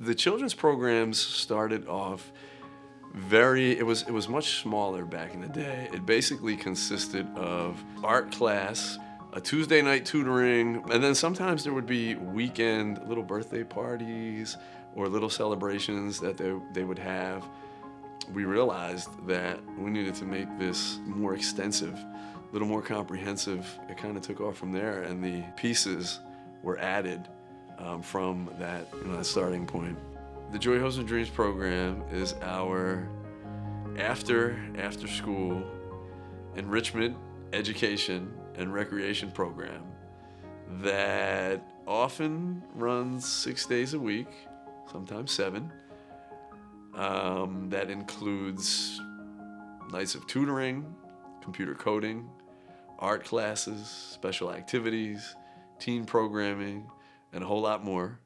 The children's programs started off it was much smaller back in the day. It basically consisted of art class, a Tuesday night tutoring, and then sometimes there would be weekend little birthday parties or little celebrations that they would have. We realized that we needed to make this more extensive, a little more comprehensive. It kind of took off from there, and the pieces were added from that, that starting point. The Joy Hopes and Dreams program is our after school enrichment, education, and recreation program that often runs 6 days a week, sometimes 7. That includes nights of tutoring, computer coding, art classes, special activities, teen programming, and a whole lot more.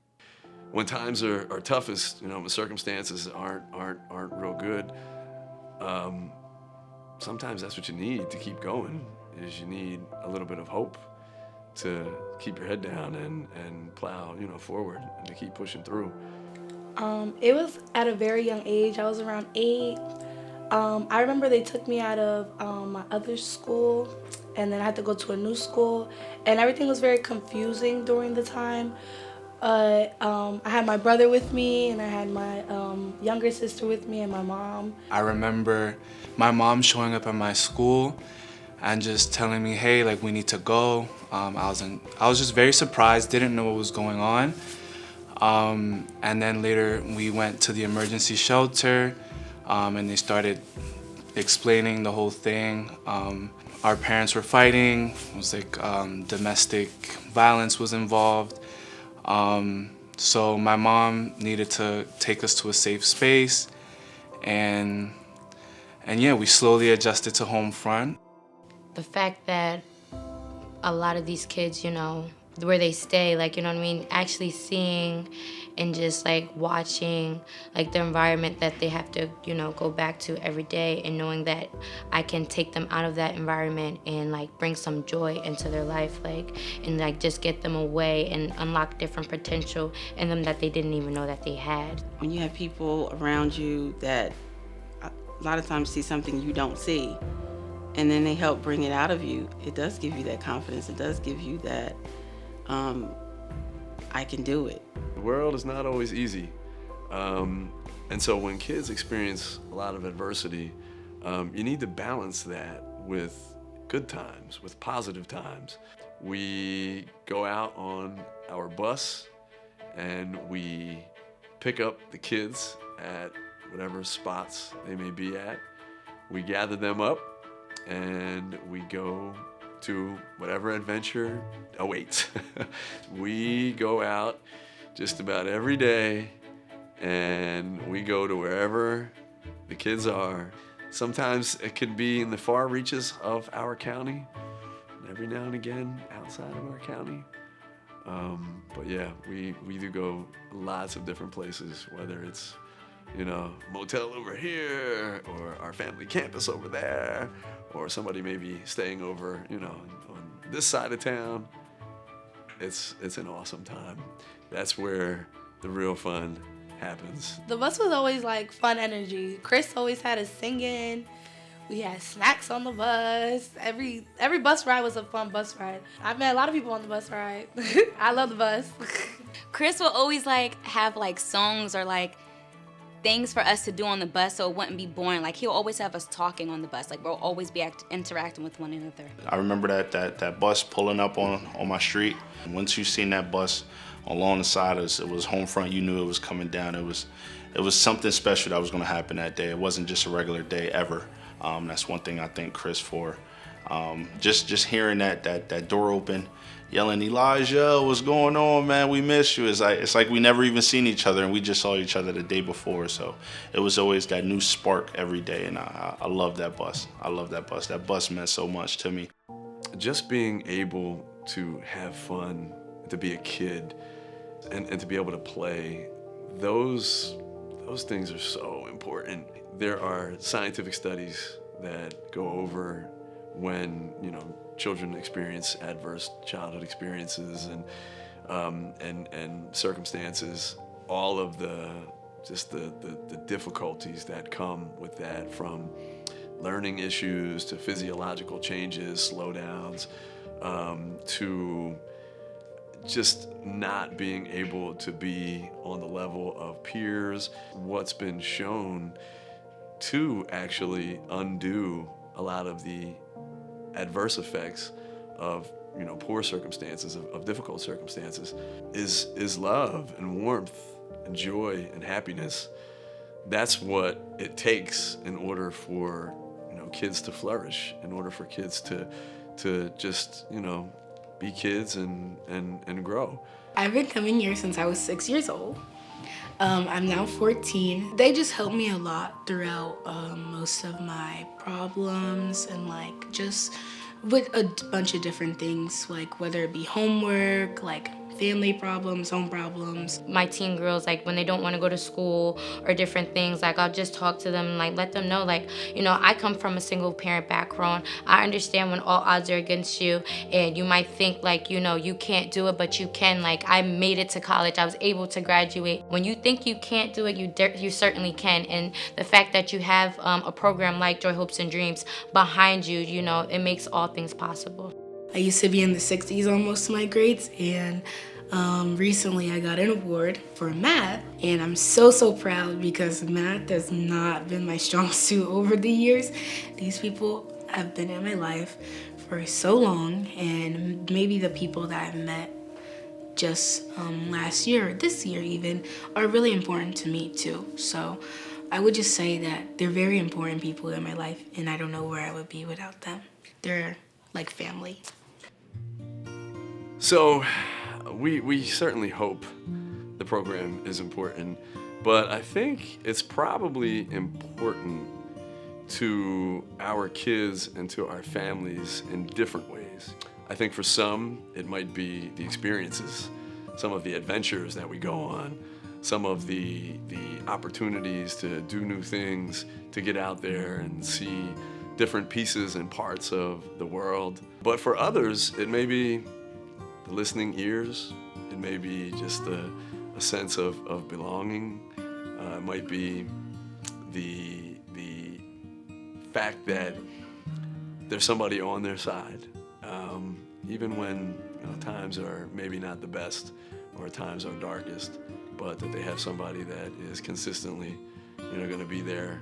When times are toughest, when circumstances aren't real good, sometimes that's what you need to keep going, is you need a little bit of hope to keep your head down and plow, forward and to keep pushing through. It was at a very young age. I was around 8. I remember they took me out of my other school, and then I had to go to a new school, and everything was very confusing during the time. I had my brother with me, and I had my younger sister with me, and my mom. I remember my mom showing up at my school and just telling me, hey, like, we need to go. I was just very surprised, didn't know what was going on. And then later we went to the emergency shelter, and they started explaining the whole thing. Our parents were fighting. It was like domestic violence was involved. So my mom needed to take us to a safe space, and yeah, we slowly adjusted to HomeFront. The fact that a lot of these kids, where they stay, actually seeing and just watching the environment that they have to, go back to every day, and knowing that I can take them out of that environment and bring some joy into their life, and just get them away and unlock different potential in them that they didn't even know that they had. When you have people around you that a lot of times see something you don't see, and then they help bring it out of you, it does give you that confidence. It does give you that I can do it. The world is not always easy. And so when kids experience a lot of adversity, you need to balance that with good times, with positive times. We go out on our bus and we pick up the kids at whatever spots they may be at. We gather them up and we go to whatever adventure awaits. We go out just about every day, and we go to wherever the kids are. Sometimes it could be in the far reaches of our county, and every now and again outside of our county. But yeah, we do go lots of different places, whether it's motel over here, or our family campus over there, or somebody maybe staying over, on this side of town. It's an awesome time. That's where the real fun happens. The bus was always fun energy. Chris always had us singing. We had snacks on the bus. Every bus ride was a fun bus ride. I've met a lot of people on the bus ride. I love the bus. Chris will always have songs or things for us to do on the bus, so it wouldn't be boring. He'll always have us talking on the bus. We'll always be interacting with one another. I remember that bus pulling up on my street. And once you seen that bus along the side, it was HomeFront. You knew it was coming down. It was something special that was going to happen that day. It wasn't just a regular day ever. That's one thing I thank Chris for. Just hearing that door open, yelling, "Elijah, what's going on, man? We miss you." It's like we never even seen each other, and we just saw each other the day before. So it was always that new spark every day, and I love that bus. I love that bus. That bus meant so much to me. Just being able to have fun, to be a kid, and to be able to play, those things are so important. There are scientific studies that go over when children experience adverse childhood experiences and circumstances, all of the difficulties that come with that, from learning issues to physiological changes, slowdowns, to just not being able to be on the level of peers. What's been shown to actually undo a lot of the adverse effects of poor circumstances, of difficult circumstances, is love and warmth and joy and happiness. That's what it takes in order for kids to flourish, in order for kids to just be kids and grow. I've been coming here since I was 6 years old. I'm now 14. They just helped me a lot throughout most of my problems, and like just with a bunch of different things, like whether it be homework, like family problems, home problems. My teen girls, like when they don't want to go to school or different things, like I'll just talk to them, like let them know, like, I come from a single parent background. I understand when all odds are against you and you might think like, you can't do it, but you can. Like I made it to college. I was able to graduate. When you think you can't do it, you certainly can. And the fact that you have a program like Joy, Hopes, and Dreams behind you, it makes all things possible. I used to be in the 60s on most of my grades, and recently I got an award for math, and I'm so proud because math has not been my strong suit over the years. These people have been in my life for so long, and maybe the people that I've met just last year or this year even are really important to me too. So I would just say that they're very important people in my life, and I don't know where I would be without them. They're like family. So we certainly hope the program is important, but I think it's probably important to our kids and to our families in different ways. I think for some, it might be the experiences, some of the adventures that we go on, some of the opportunities to do new things, to get out there and see different pieces and parts of the world. But for others, it may be the listening ears, it may be just a sense of belonging, it might be the fact that there's somebody on their side, even when times are maybe not the best or times are darkest, but that they have somebody that is consistently going to be there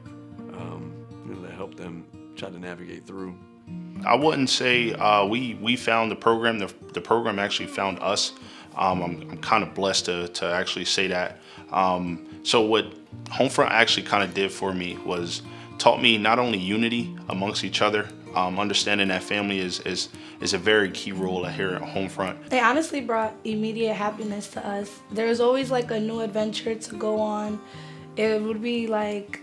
to help them try to navigate through. I wouldn't say we found the program. The program actually found us. I'm kind of blessed to actually say that. So what HomeFront actually kind of did for me was taught me not only unity amongst each other, understanding that family is a very key role here at HomeFront. They honestly brought immediate happiness to us. There was always like a new adventure to go on. It would be like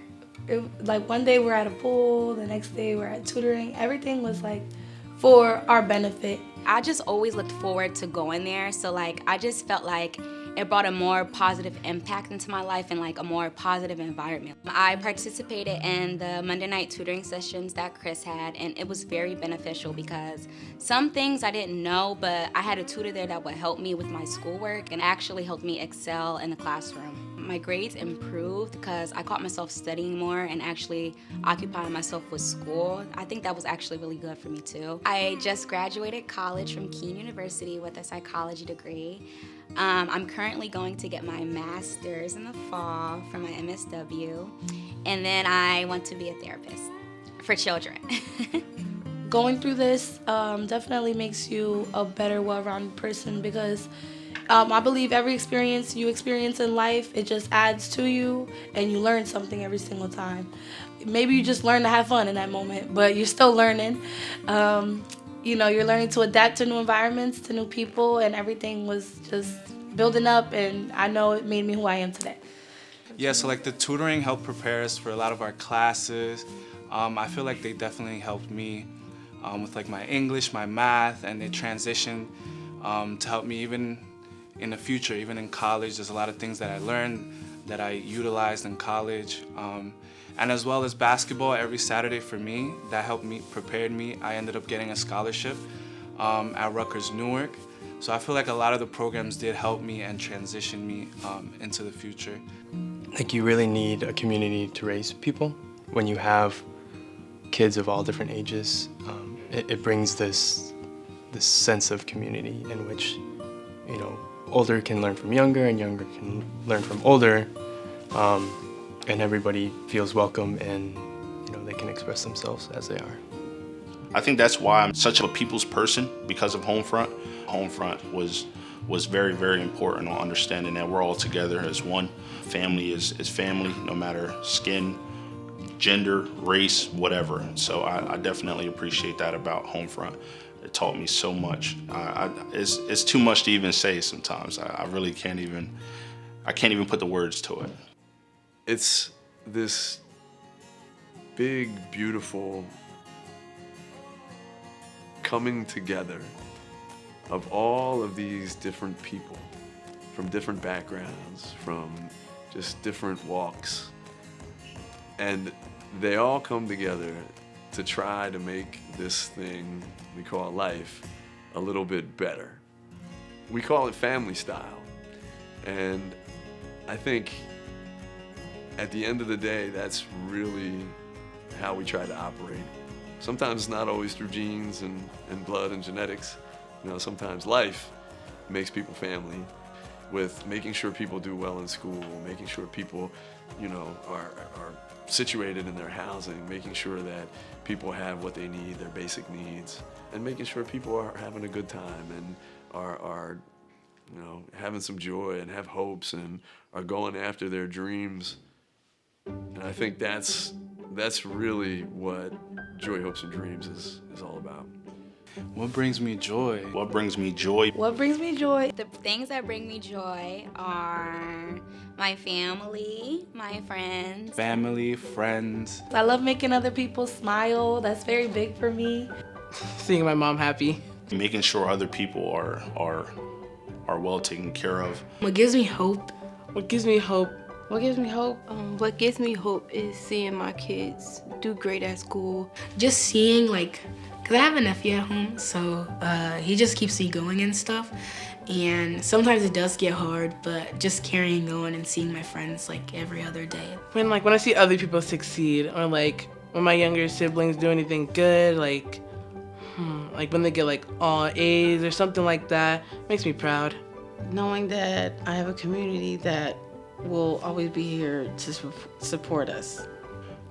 one day we're at a pool, the next day we're at tutoring. Everything was like for our benefit. I just always looked forward to going there. So like I just felt like it brought a more positive impact into my life and like a more positive environment. I participated in the Monday night tutoring sessions that Chris had, and it was very beneficial because some things I didn't know, but I had a tutor there that would help me with my schoolwork and actually helped me excel in the classroom. My grades improved because I caught myself studying more and actually occupying myself with school. I think that was actually really good for me too. I just graduated college from Keene University with a psychology degree. I'm currently going to get my master's in the fall for my MSW, and then I want to be a therapist for children. Going through this definitely makes you a better, well-rounded person because I believe every experience you experience in life, it just adds to you and you learn something every single time. Maybe you just learn to have fun in that moment, but you're still learning. You're learning to adapt to new environments, to new people, and everything was just building up, and I know it made me who I am today. Yeah, so like the tutoring helped prepare us for a lot of our classes. I feel like they definitely helped me with like my English, my math, and they transitioned to help me even in the future, even in college. There's a lot of things that I learned that I utilized in college. And as well as basketball every Saturday for me, that helped me, prepared me. I ended up getting a scholarship at Rutgers Newark, So I feel like a lot of the programs did help me and transition me into the future. Like, you really need a community to raise people. When you have kids of all different ages, it brings this sense of community in which, you know, older can learn from younger and younger can learn from older, and everybody feels welcome and, you know, they can express themselves as they are. I think that's why I'm such a people's person, because of HomeFront. HomeFront was very, very important on understanding that we're all together as one. Family is family, no matter skin, gender, race, whatever. So I definitely appreciate that about HomeFront. It taught me so much. It's too much to even say sometimes. I really can't even put the words to it. It's this big, beautiful coming together of all of these different people from different backgrounds, from just different walks. And they all come together to try to make this thing we call life a little bit better. We call it family style. And I think at the end of the day, that's really how we try to operate. Sometimes it's not always through genes and blood and genetics. You know, sometimes life makes people family, with making sure people do well in school, making sure people, you know, are situated in their housing, making sure that people have what they need, their basic needs, and making sure people are having a good time and are you know, having some joy and have hopes and are going after their dreams. And I think that's really what Joy, Hopes, and Dreams is all about. What brings me joy? What brings me joy? What brings me joy? The things that bring me joy are my family, my friends. Family, friends. I love making other people smile. That's very big for me. Seeing my mom happy. Making sure other people are well taken care of. What gives me hope? What gives me hope? What gives me hope? What gives me hope is seeing my kids do great at school. Just seeing, like, because I have a nephew at home, so he just keeps me going and stuff. And sometimes it does get hard, but just carrying on and seeing my friends, like, every other day. When I see other people succeed, or like when my younger siblings do anything good, like when they get like all A's or something like that, makes me proud. Knowing that I have a community that will always be here to support us.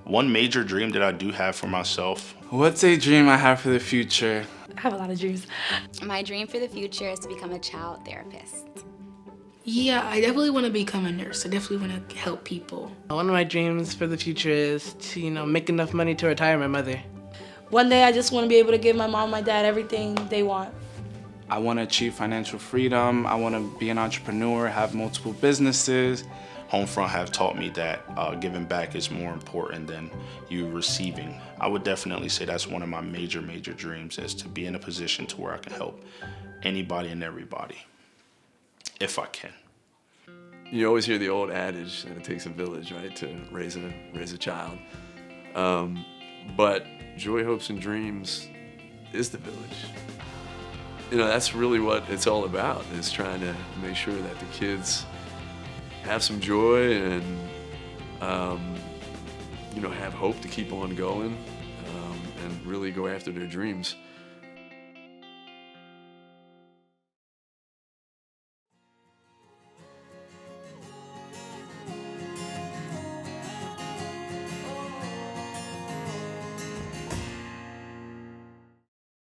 One major dream that I do have for myself. What's a dream I have for the future? I have a lot of dreams. My dream for the future is to become a child therapist. Yeah, I definitely want to become a nurse. I definitely want to help people. One of my dreams for the future is to, make enough money to retire my mother. One day I just want to be able to give my mom and my dad everything they want. I want to achieve financial freedom. I want to be an entrepreneur, have multiple businesses. HomeFront have taught me that giving back is more important than you receiving. I would definitely say that's one of my major dreams, is to be in a position to where I can help anybody and everybody, if I can. You always hear the old adage that it takes a village, right, to raise a child. But Joy, Hopes, and Dreams is the village. You know, that's really what it's all about, is trying to make sure that the kids have some joy and, have hope to keep on going and really go after their dreams.